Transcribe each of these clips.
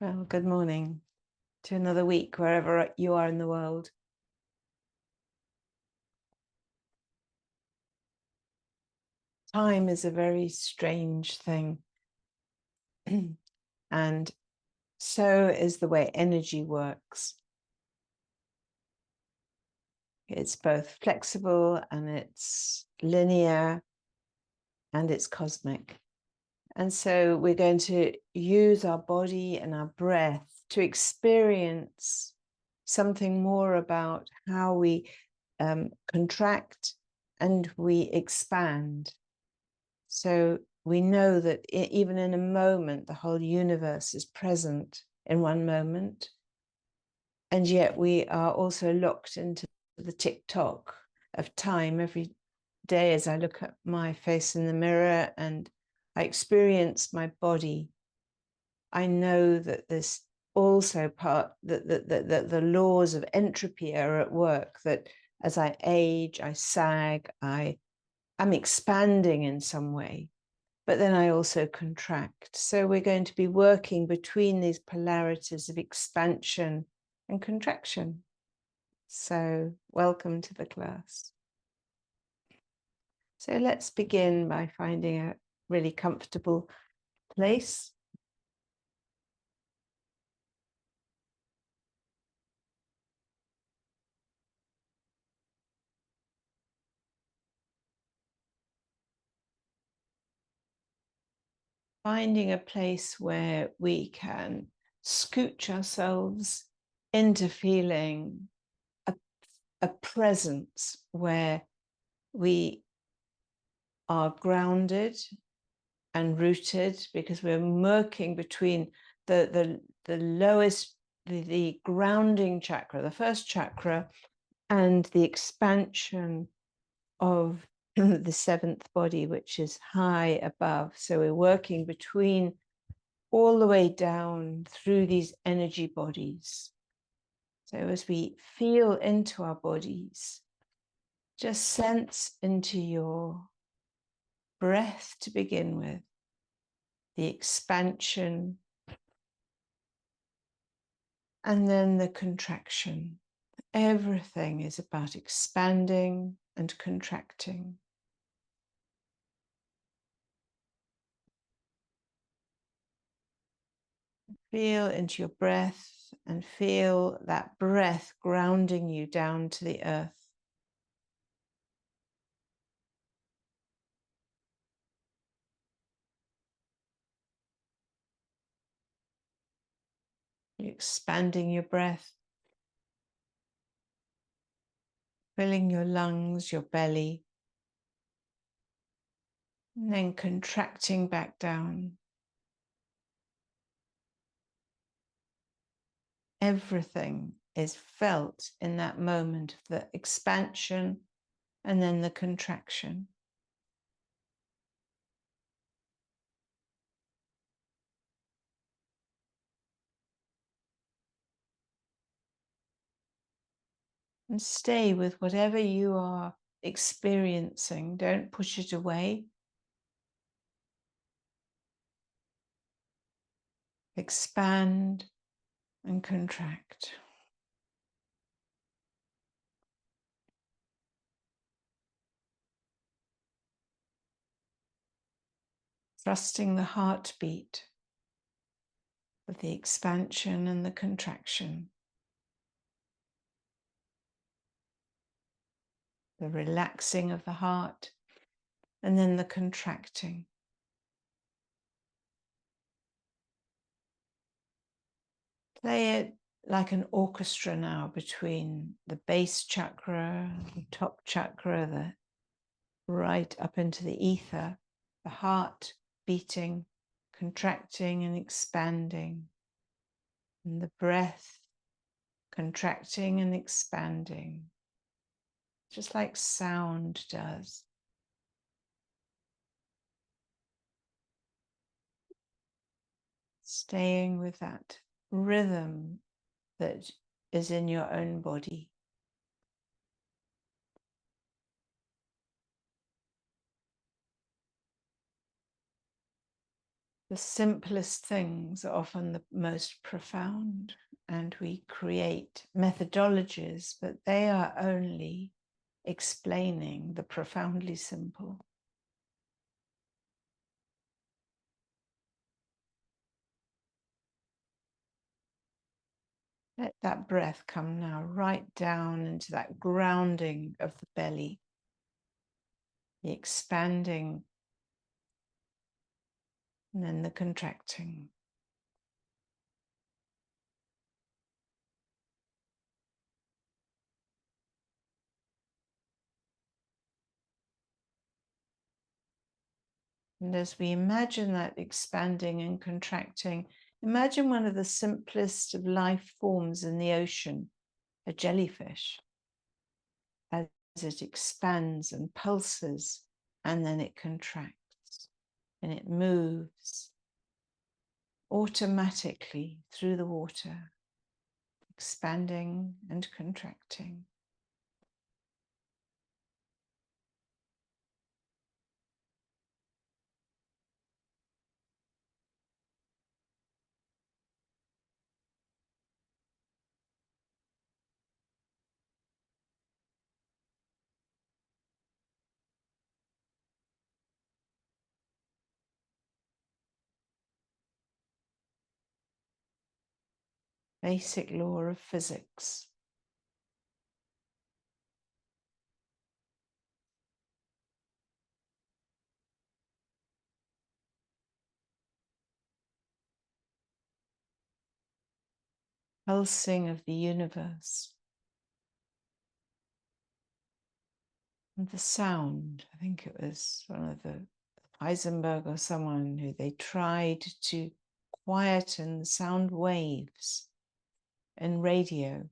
Well, good morning to another week, wherever you are in the world. Time is a very strange thing. And so is the way energy works. It's both flexible and it's linear and it's cosmic. And so we're going to use our body and our breath to experience something more about how we contract and we expand. So we know that even in a moment, the whole universe is present in one moment. And yet we are also locked into the tick-tock of time every day as I look at my face in the mirror and I experience my body. I know that there's also part that the laws of entropy are at work, that as I age, I sag, I'm expanding in some way, but then I also contract. So we're going to be working between these polarities of expansion and contraction. So welcome to the class. So let's begin by finding a really comfortable place. Finding a place where we can scooch ourselves into feeling a presence where we are grounded and rooted, because we're working between the lowest, the grounding chakra, the first chakra, and the expansion of the seventh body, which is high above. So we're working between all the way down through these energy bodies. So as we feel into our bodies, just sense into your breath to begin with, the expansion, and then the contraction. Everything is about expanding and contracting. Feel into your breath and feel that breath grounding you down to the earth. You're expanding your breath, filling your lungs, your belly, and then contracting back down. Everything is felt in that moment of the expansion and then the contraction. And stay with whatever you are experiencing. Don't push it away. Expand and contract. Trusting the heartbeat of the expansion and the contraction. The relaxing of the heart and then the contracting. Play it like an orchestra now between the base chakra, the top chakra, the right up into the ether, the heart beating, contracting and expanding, and the breath contracting and expanding, just like sound does. Staying with that rhythm that is in your own body. The simplest things are often the most profound, and we create methodologies, but they are only explaining the profoundly simple. Let that breath come now right down into that grounding of the belly, the expanding, and then the contracting. And as we imagine that expanding and contracting, imagine one of the simplest of life forms in the ocean, a jellyfish, as it expands and pulses, and then it contracts, and it moves automatically through the water, expanding and contracting. Basic law of physics. Pulsing of the universe. And the sound, I think it was one of the Heisenberg or someone who they tried to quieten the sound waves in radio,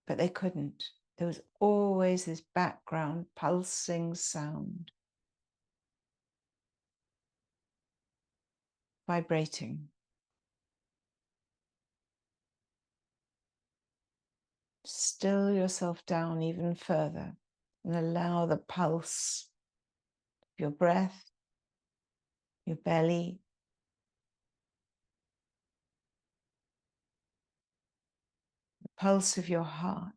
but they couldn't. There was always this background pulsing sound, vibrating. Still yourself down even further and allow the pulse of your breath, your belly, the pulse of your heart.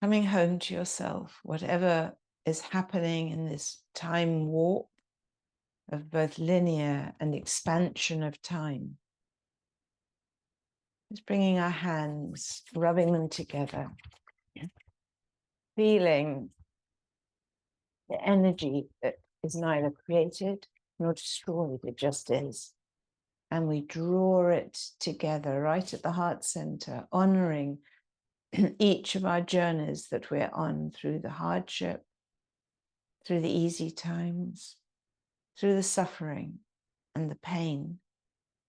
Coming home to yourself, whatever is happening in this time warp of both linear and expansion of time. Just bringing our hands, rubbing them together, feeling the energy that is neither created nor destroyed, it just is. And we draw it together right at the heart center, honoring each of our journeys that we're on through the hardship, through the easy times, through the suffering and the pain,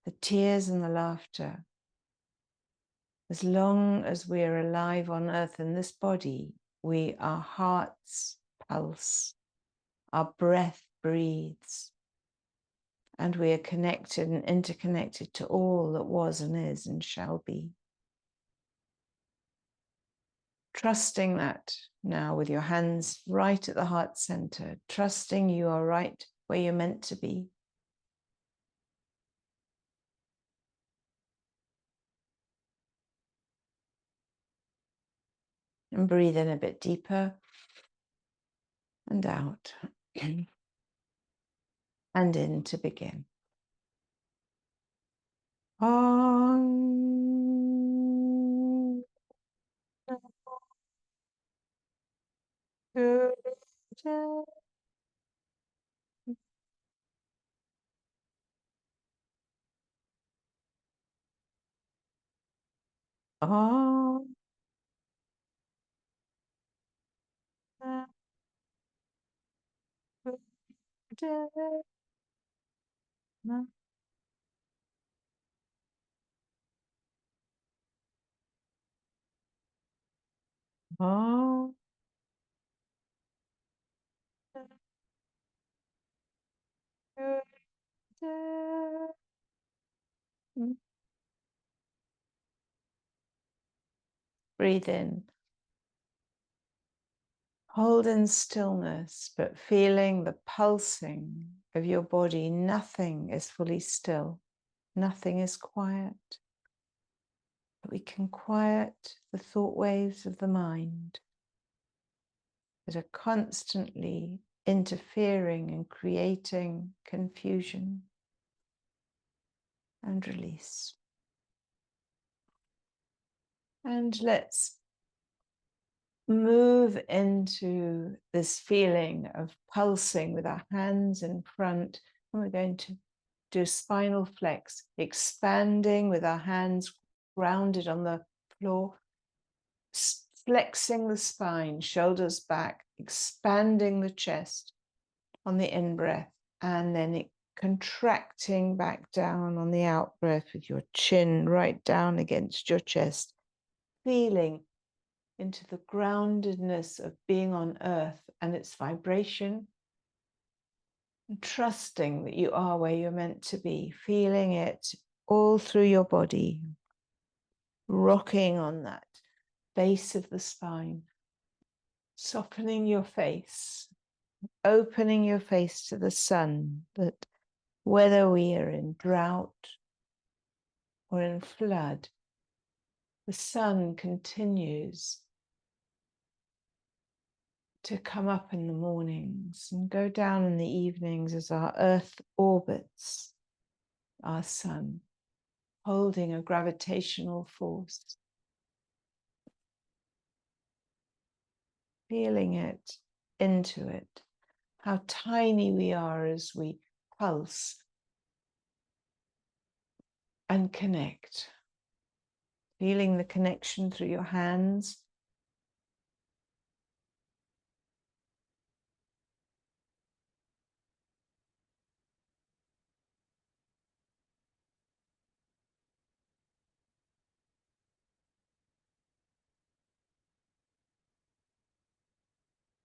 the tears and the laughter. As long as we are alive on earth in this body, our hearts pulse, our breath breathes, and we are connected and interconnected to all that was and is and shall be. Trusting that now with your hands right at the heart center, trusting you are right where you're meant to be. And breathe in a bit deeper and out. And in to begin. Om. Om. Om. Breathe in. Hold in stillness, but feeling the pulsing of your body. Nothing is fully still. Nothing is quiet. But we can quiet the thought waves of the mind that are constantly interfering and creating confusion, and release. And let's move into this feeling of pulsing with our hands in front. And we're going to do spinal flex, expanding with our hands grounded on the floor, flexing the spine, shoulders back, expanding the chest on the in-breath, and then contracting back down on the out-breath with your chin right down against your chest, feeling into the groundedness of being on earth and its vibration, and trusting that you are where you're meant to be, feeling it all through your body, rocking on that base of the spine, softening your face, opening your face to the sun, that whether we are in drought or in flood, the sun continues to come up in the mornings and go down in the evenings as our earth orbits our sun, holding a gravitational force, feeling it into it, how tiny we are as we pulse and connect, feeling the connection through your hands,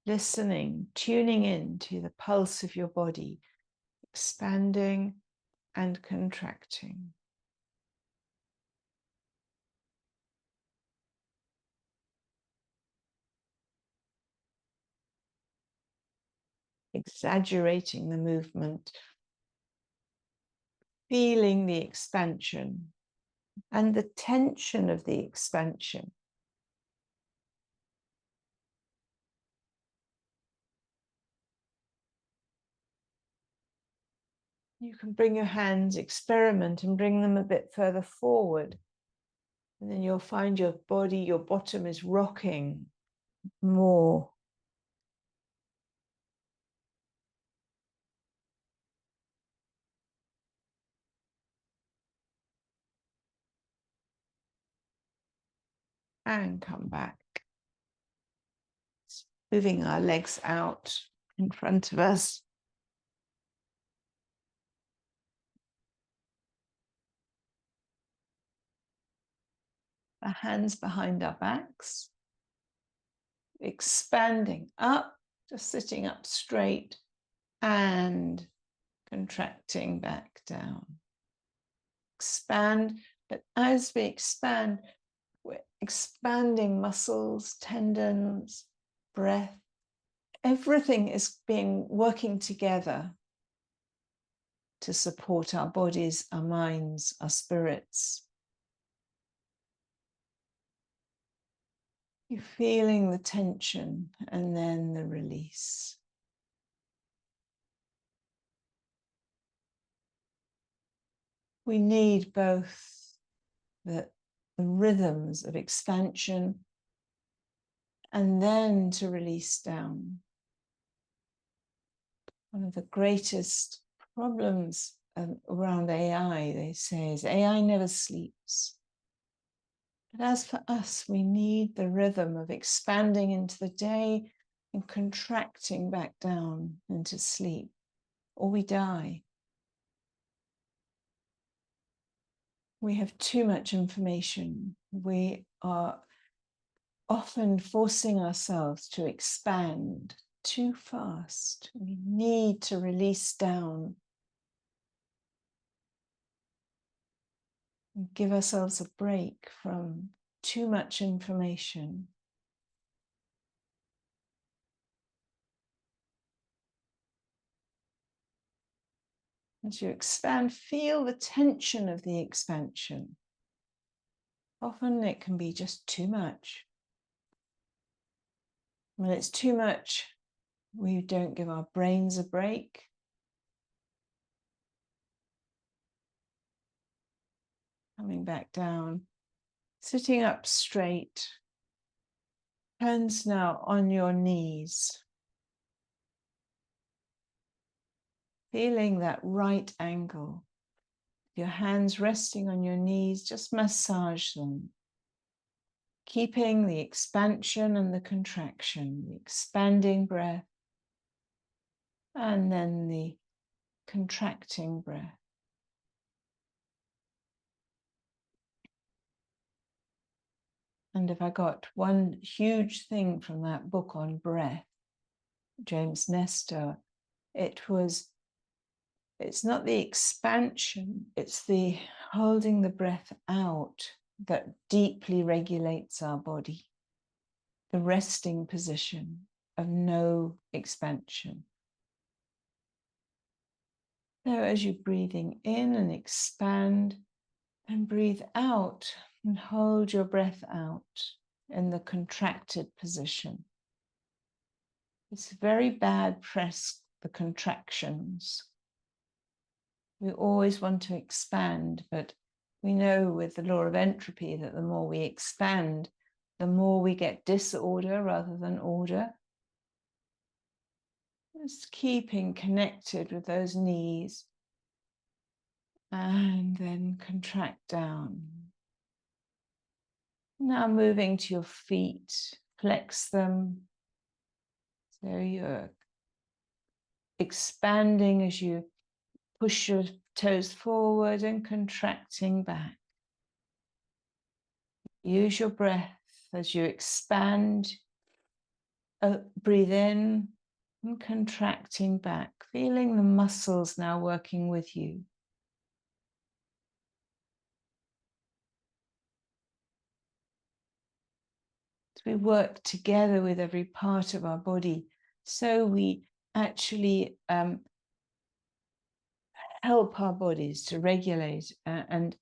listening, tuning in to the pulse of your body, expanding and contracting. Exaggerating the movement, feeling the expansion and the tension of the expansion. You can bring your hands, experiment and bring them a bit further forward. And then you'll find your body, your bottom is rocking more. And come back. Moving our legs out in front of us. Our hands behind our backs. Expanding up, just sitting up straight and contracting back down. Expand, but as we expand, we're expanding muscles, tendons, breath. Everything is working together to support our bodies, our minds, our spirits. You're feeling the tension and then the release. We need both the rhythms of expansion and then to release down. One of the greatest problems around AI, they say, is AI never sleeps. But as for us, we need the rhythm of expanding into the day and contracting back down into sleep, or we die. We have too much information. We are often forcing ourselves to expand too fast. We need to release down and give ourselves a break from too much information. As you expand, feel the tension of the expansion. Often it can be just too much. When it's too much, we don't give our brains a break. Coming back down, sitting up straight, hands now on your knees. Feeling that right angle. Your hands resting on your knees, just massage them. Keeping the expansion and the contraction, the expanding breath, and then the contracting breath. And if I got one huge thing from that book on breath, James Nestor, it's not the expansion, it's the holding the breath out that deeply regulates our body. The resting position of no expansion. So as you're breathing in and expand, and breathe out and hold your breath out in the contracted position. It's very bad press, the contractions. We always want to expand, but we know with the law of entropy that the more we expand, the more we get disorder rather than order. Just keeping connected with those knees and then contract down. Now moving to your feet, flex them. So you're expanding as you push your toes forward and contracting back. Use your breath as you expand. Breathe in and contracting back, feeling the muscles now working with you. We work together with every part of our body, so we actually help our bodies to regulate and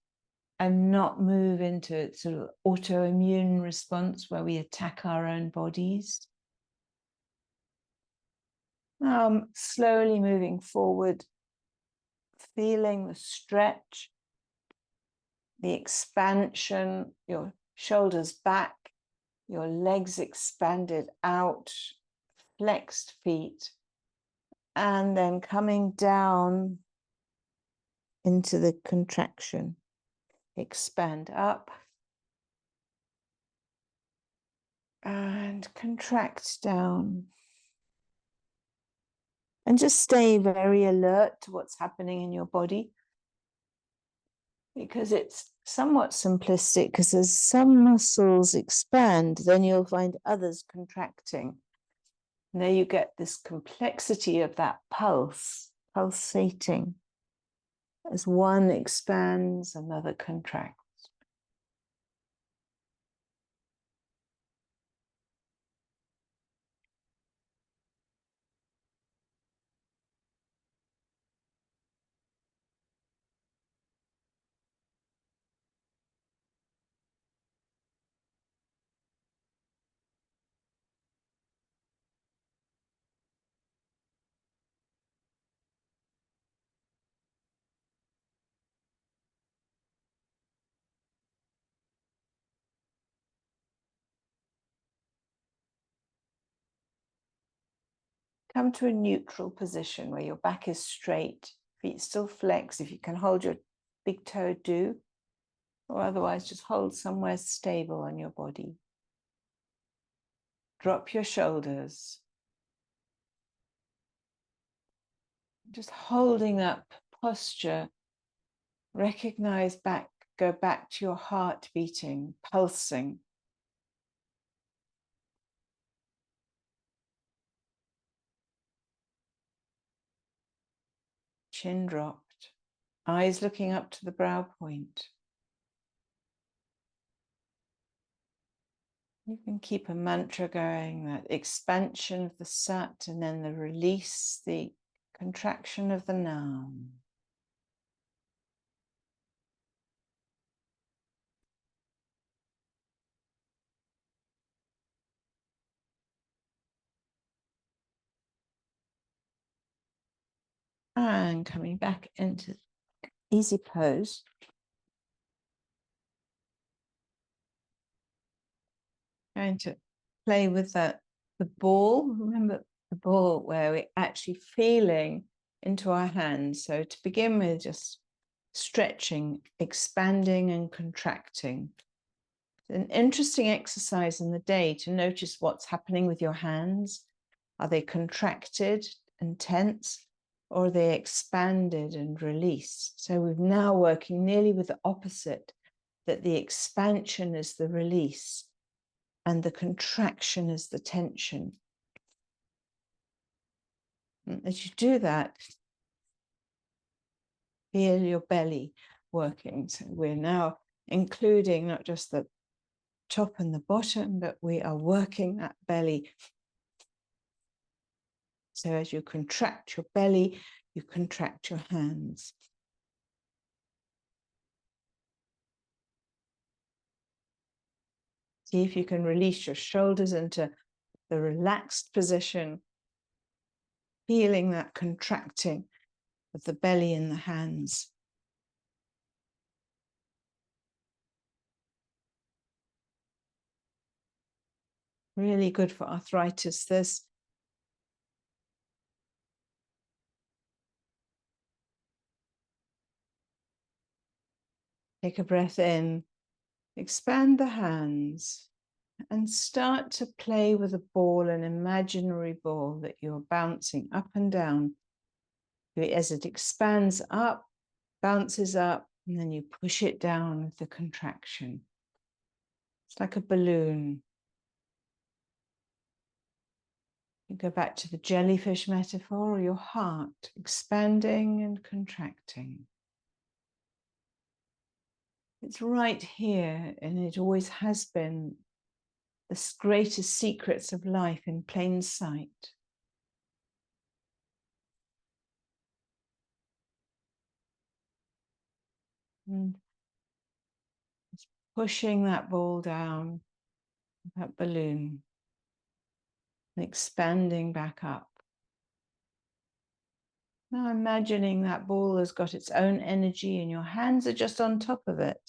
not move into sort of autoimmune response where we attack our own bodies. Now I'm slowly moving forward, feeling the stretch, the expansion, your shoulders back, your legs expanded out, flexed feet, and then coming down into the contraction. Expand up and contract down. And just stay very alert to what's happening in your body, because it's somewhat simplistic, because as some muscles expand, then you'll find others contracting. And there you get this complexity of that pulse, pulsating. As one expands, another contracts. Come to a neutral position where your back is straight, feet still flex. If you can hold your big toe, do. Or otherwise, just hold somewhere stable on your body. Drop your shoulders. Just holding up posture. Recognize back, go back to your heart beating, pulsing. Chin dropped, eyes looking up to the brow point. You can keep a mantra going, that expansion of the sat, and then the release, the contraction of the nam. And coming back into easy pose. Going to play with the ball. Remember the ball where we're actually feeling into our hands. So to begin with, just stretching, expanding and contracting. An interesting exercise in the day to notice what's happening with your hands. Are they contracted and tense, or are they expanded and released? So we're now working nearly with the opposite, that the expansion is the release and the contraction is the tension. And as you do that, feel your belly working. So we're now including not just the top and the bottom, but we are working that belly. So as you contract your belly, you contract your hands. See if you can release your shoulders into the relaxed position, feeling that contracting of the belly and the hands. Really good for arthritis, this. Take a breath in, expand the hands, and start to play with a ball, an imaginary ball that you're bouncing up and down. As it expands up, bounces up, and then you push it down with the contraction. It's like a balloon. You go back to the jellyfish metaphor, or your heart expanding and contracting. It's right here, and it always has been, the greatest secrets of life in plain sight. And just pushing that ball down, that balloon, and expanding back up. Now imagining that ball has got its own energy and your hands are just on top of it.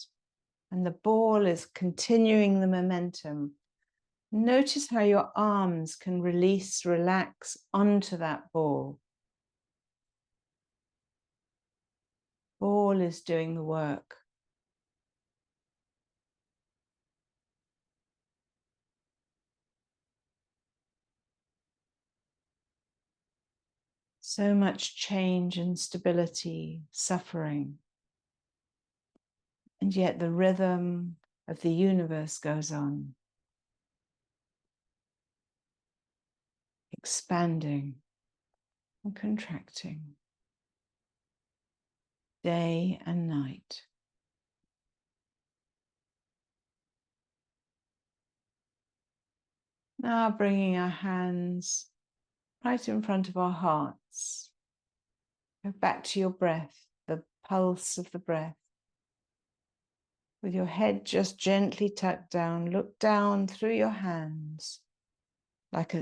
And the ball is continuing the momentum. Notice how your arms can release, relax onto that ball. Ball is doing the work. So much change and stability, suffering. And yet the rhythm of the universe goes on. Expanding and contracting. Day and night. Now bringing our hands right in front of our hearts. Go back to your breath, the pulse of the breath. With your head just gently tucked down, look down through your hands, like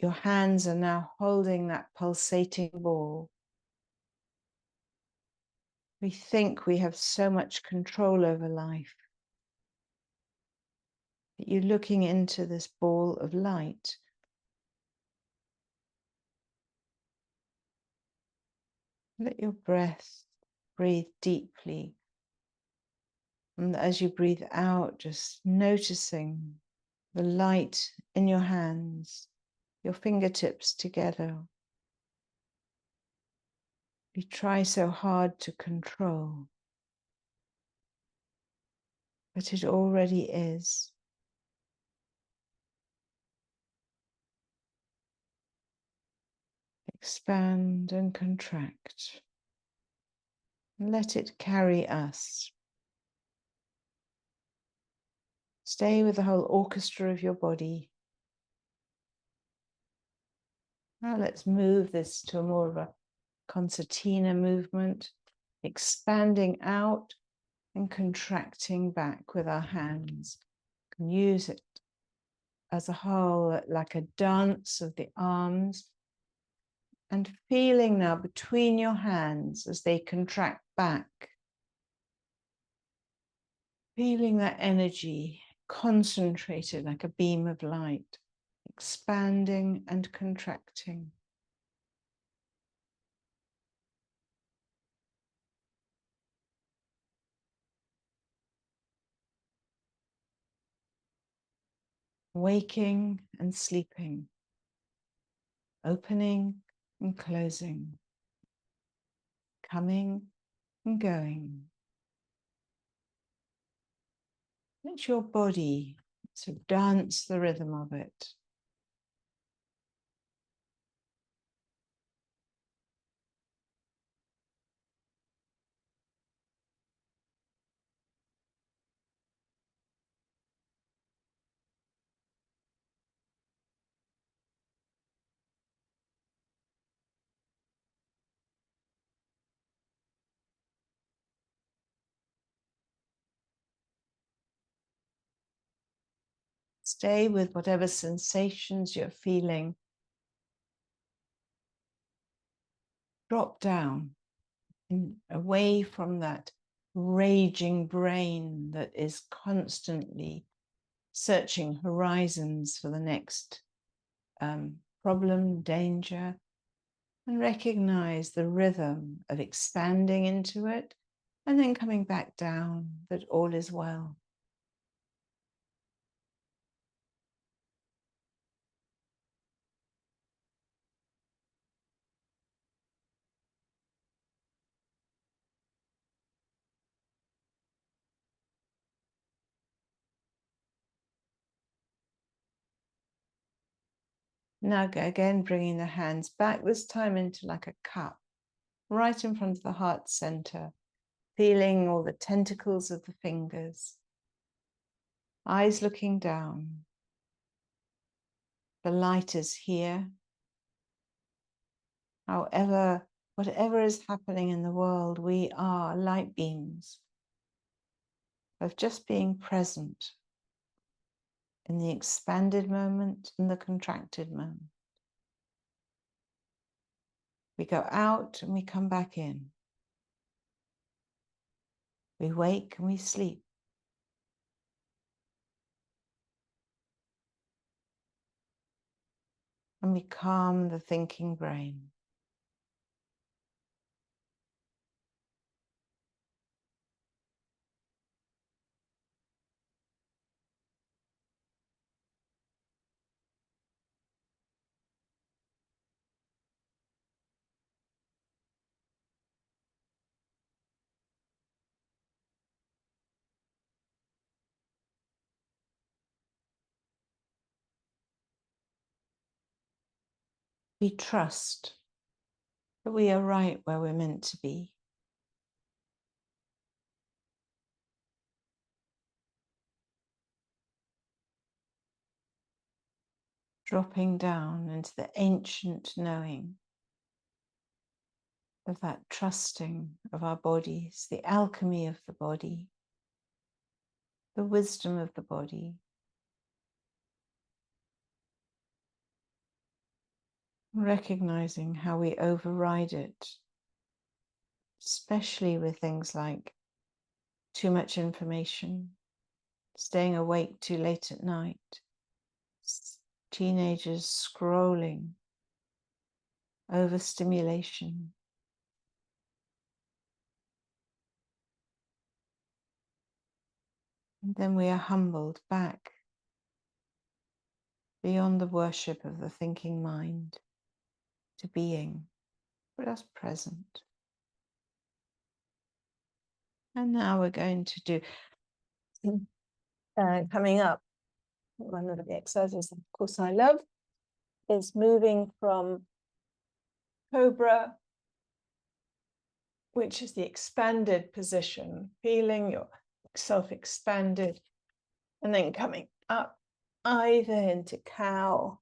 your hands are now holding that pulsating ball. We think we have so much control over life. But you're looking into this ball of light. Let your breath breathe deeply. And as you breathe out, just noticing the light in your hands, your fingertips together. We try so hard to control, but it already is. Expand and contract. Let it carry us. Stay with the whole orchestra of your body. Now let's move this to more of a concertina movement, expanding out and contracting back with our hands. You can use it as a whole, like a dance of the arms, and feeling now between your hands as they contract back. Feeling that energy concentrated like a beam of light, expanding and contracting. Waking and sleeping, opening and closing, coming and going. Let your body sort of dance the rhythm of it. Stay with whatever sensations you're feeling. Drop down away from that raging brain that is constantly searching horizons for the next problem, danger, and recognize the rhythm of expanding into it and then coming back down, that all is well. Now again, bringing the hands back, this time into like a cup, right in front of the heart center, feeling all the tentacles of the fingers, eyes looking down. The light is here. However, whatever is happening in the world, we are light beams of just being present in the expanded moment and the contracted moment. We go out and we come back in. We wake and we sleep. And we calm the thinking brain. We trust that we are right where we're meant to be. Dropping down into the ancient knowing of that trusting of our bodies, the alchemy of the body, the wisdom of the body. Recognizing how we override it, especially with things like too much information, staying awake too late at night, teenagers scrolling, overstimulation. And then we are humbled back beyond the worship of the thinking mind to being just present. And now we're going to do, coming up, one of the exercises, of course, I love, is moving from Cobra, which is the expanded position, feeling yourself expanded And then coming up either into cow,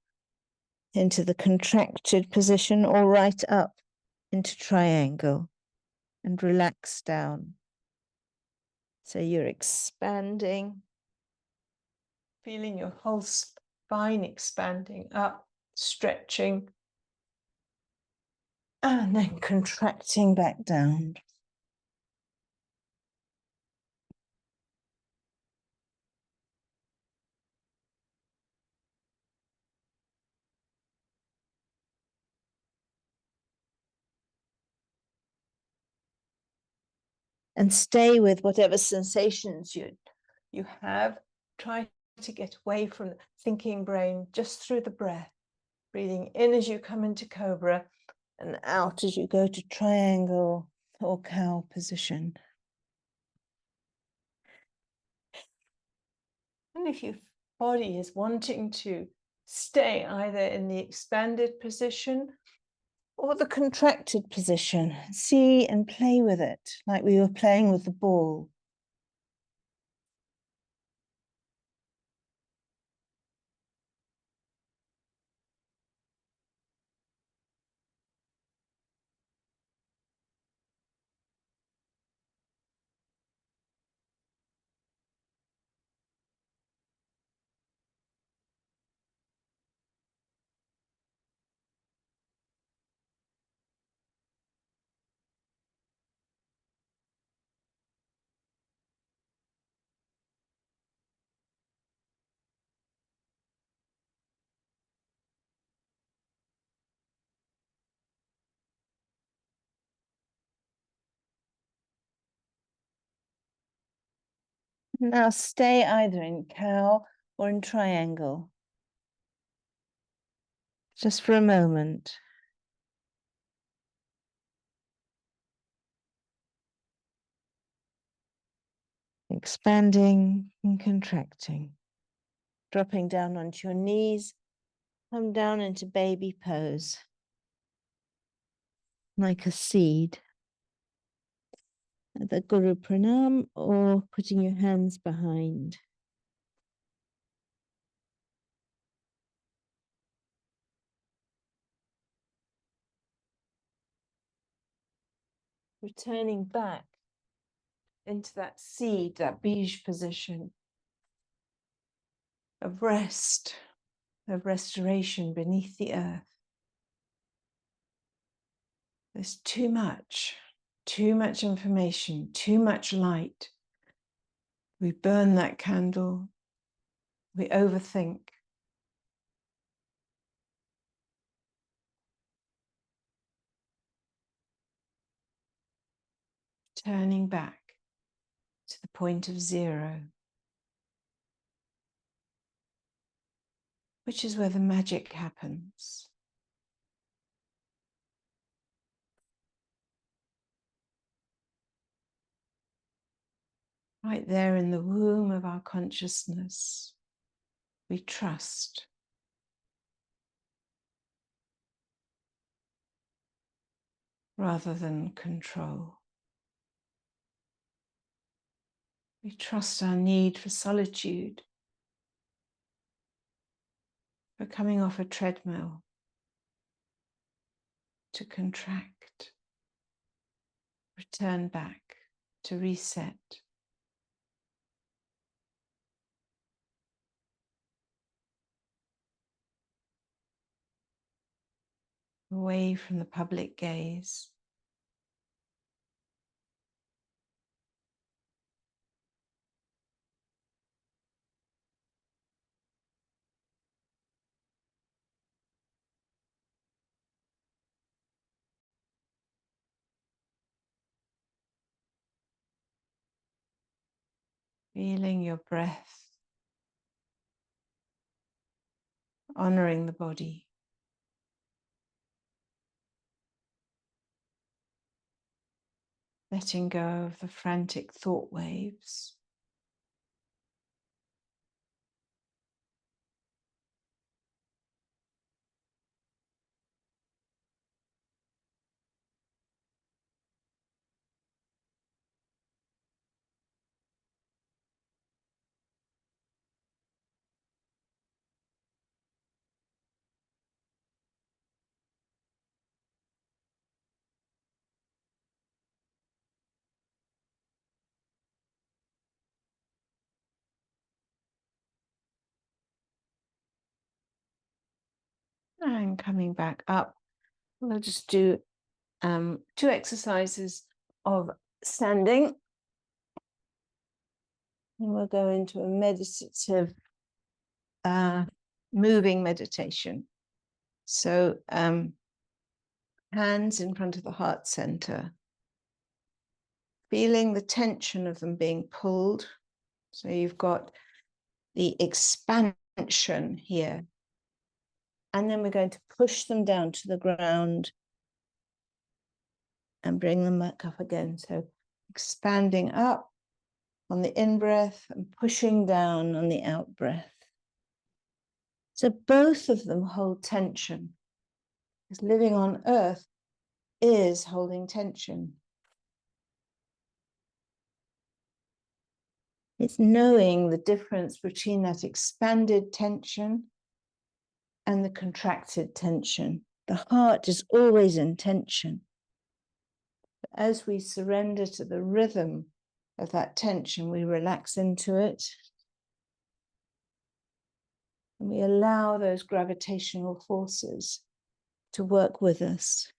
into the contracted position, or right up into triangle and relax down. So you're expanding, feeling your whole spine expanding up, stretching, and then contracting back down. And stay with whatever sensations you have. Try to get away from the thinking brain just through the breath, breathing in as you come into cobra and out as you go to triangle or cow position. And if your body is wanting to stay either in the expanded position or the contracted position, see and play with it like we were playing with the ball. Now stay either in cow or in triangle, just for a moment. Expanding and contracting. Dropping down onto your knees, come down into baby pose, like a seed. The Guru Pranam, or putting your hands behind. Returning back into that seed, that bij position of rest, of restoration beneath the earth. There's too much information, too much light. We burn that candle, we overthink. Turning back to the point of zero, which is where the magic happens. Right there in the womb of our consciousness, we trust. Rather than control. We trust our need for solitude, for coming off a treadmill, to contract, return back, to reset. Away from the public gaze. Feeling your breath, honoring the body. Letting go of the frantic thought waves. And coming back up, we'll just do 2 exercises of standing. And we'll go into a meditative, moving meditation. So hands in front of the heart center, feeling the tension of them being pulled. So you've got the expansion here. And then we're going to push them down to the ground and bring them back up again. So expanding up on the in-breath and pushing down on the out-breath. So both of them hold tension, because living on earth is holding tension. It's knowing the difference between that expanded tension and the contracted tension. The heart is always in tension. But as we surrender to the rhythm of that tension, we relax into it. And we allow those gravitational forces to work with us.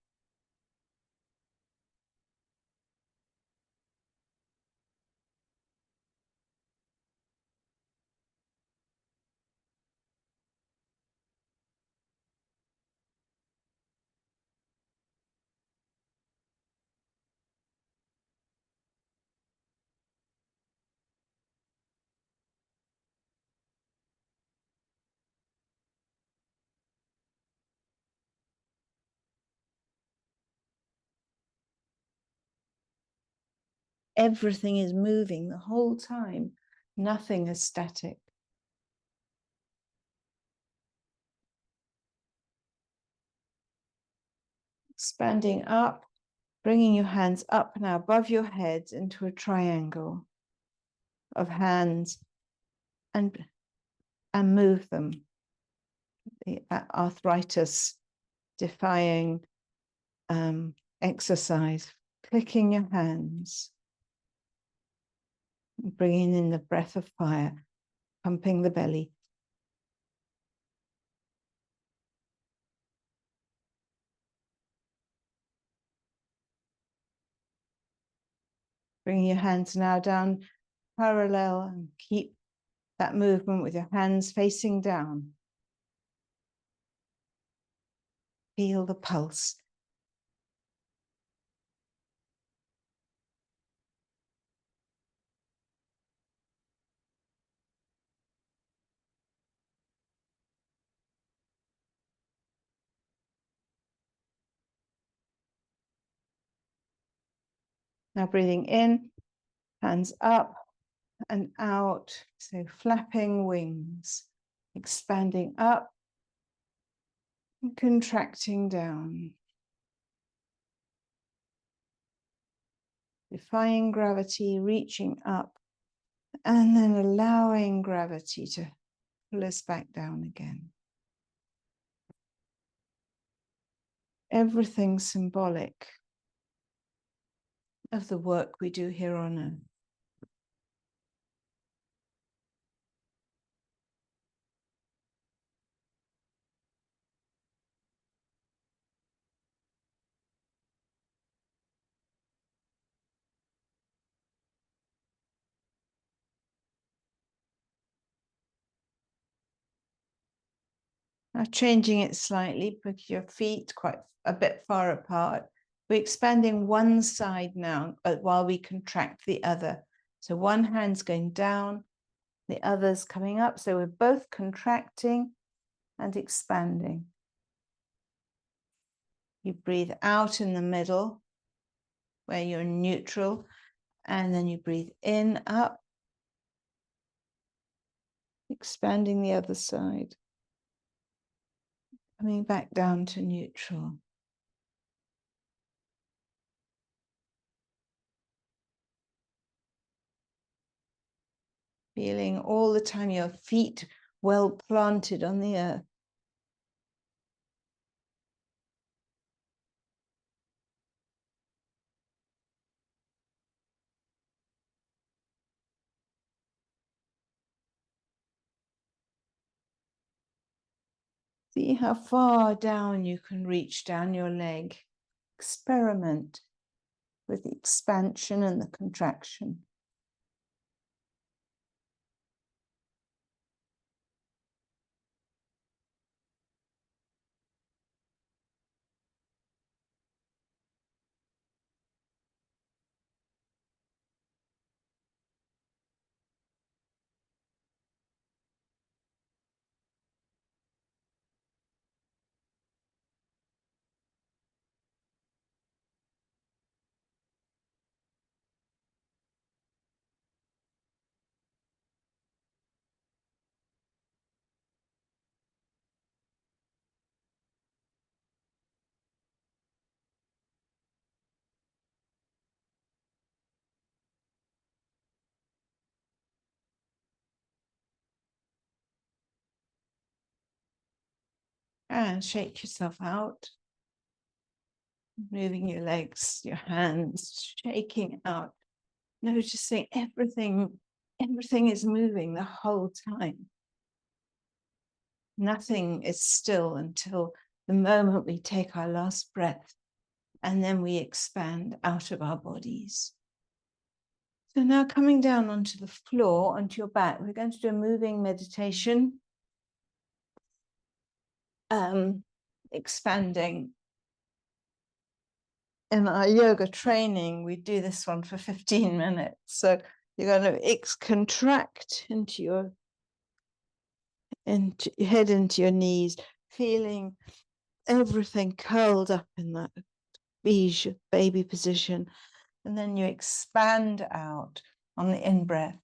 Everything is moving the whole time. Nothing is static. Expanding up, bringing your hands up now above your head into a triangle of hands and move them. The arthritis defying exercise, clicking your hands, bringing in the breath of fire, pumping the belly. Bringing your hands now down parallel and keep that movement with your hands facing down. Feel the pulse. Now breathing in, hands up and out. So flapping wings, expanding up and contracting down. Defying gravity, reaching up, and then allowing gravity to pull us back down again. Everything symbolic of the work we do here on earth. Now changing it slightly, put your feet quite a bit far apart. We're expanding one side now, while we contract the other. So one hand's going down, the other's coming up. So we're both contracting and expanding. You breathe out in the middle, where you're neutral, and then you breathe in, up, expanding the other side. Coming back down to neutral. Feeling all the time your feet well planted on the earth. See how far down you can reach down your leg. Experiment with the expansion and the contraction. And shake yourself out, moving your legs, your hands, shaking out, noticing everything is moving the whole time. Nothing is still until the moment we take our last breath, and then we expand out of our bodies. So now coming down onto the floor, onto your back, we're going to do a moving meditation. Expanding. In our yoga training, we do this one for 15 minutes. So you're going to contract into your head, into your knees, feeling everything curled up in that baby position. And then you expand out on the in-breath.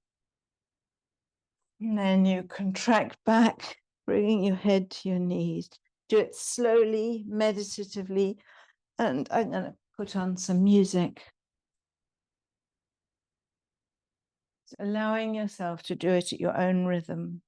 And then you contract back, bringing your head to your knees. Do it slowly, meditatively. And I'm going to put on some music. Allowing yourself to do it at your own rhythm.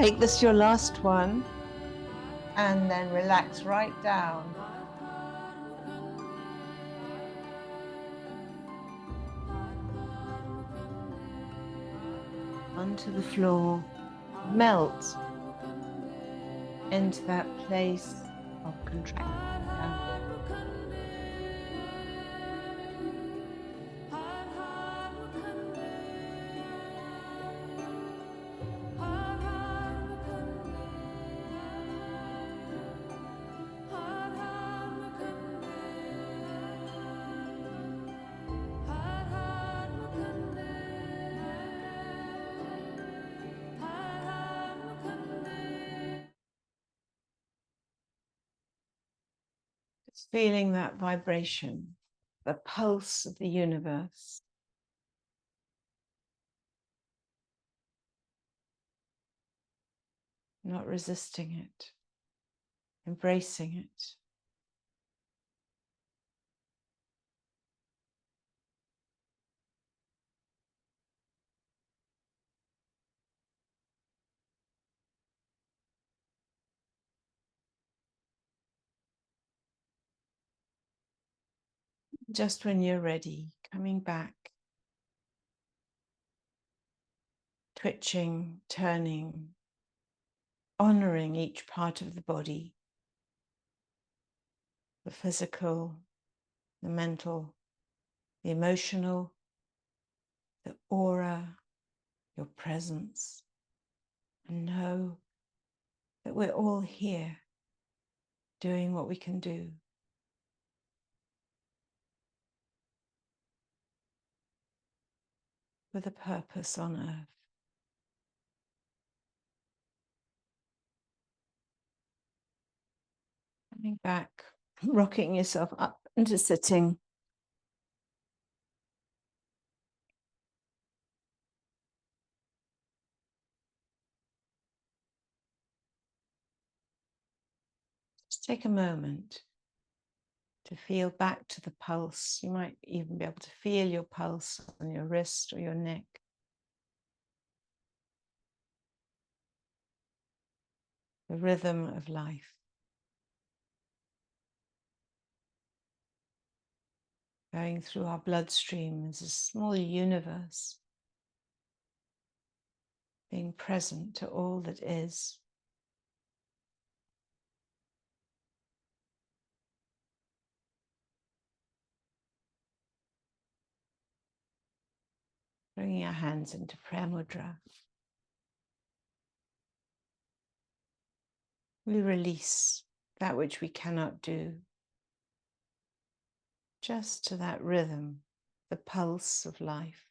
Make this your last one, and then relax right down. Onto the floor, melt into that place of contraction. Just feeling that vibration, the pulse of the universe. Not resisting it, embracing it. Just when you're ready, coming back, twitching, turning, honoring each part of the body, the physical, the mental, the emotional, the aura, your presence, and know that we're all here doing what we can do. With a purpose on earth. Coming back, rocking yourself up into sitting. Just take a moment to feel back to the pulse. You might even be able to feel your pulse on your wrist or your neck. The rhythm of life. Going through our bloodstream is a small universe, being present to all that is. Bringing our hands into prayer mudra. We release that which we cannot do, just to that rhythm, the pulse of life.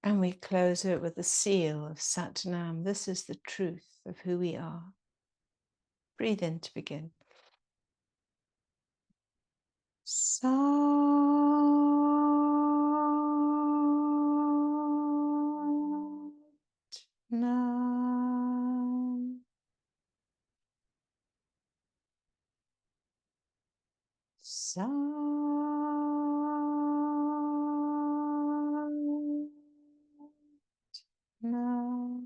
And we close it with the seal of Sat Nam. This is the truth of who we are. Breathe in to begin. Sat Nam. Sat Nam.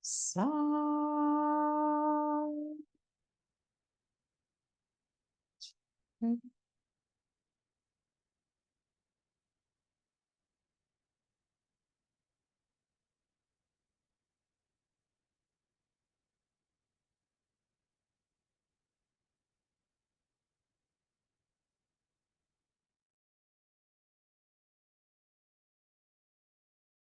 Sat Nam.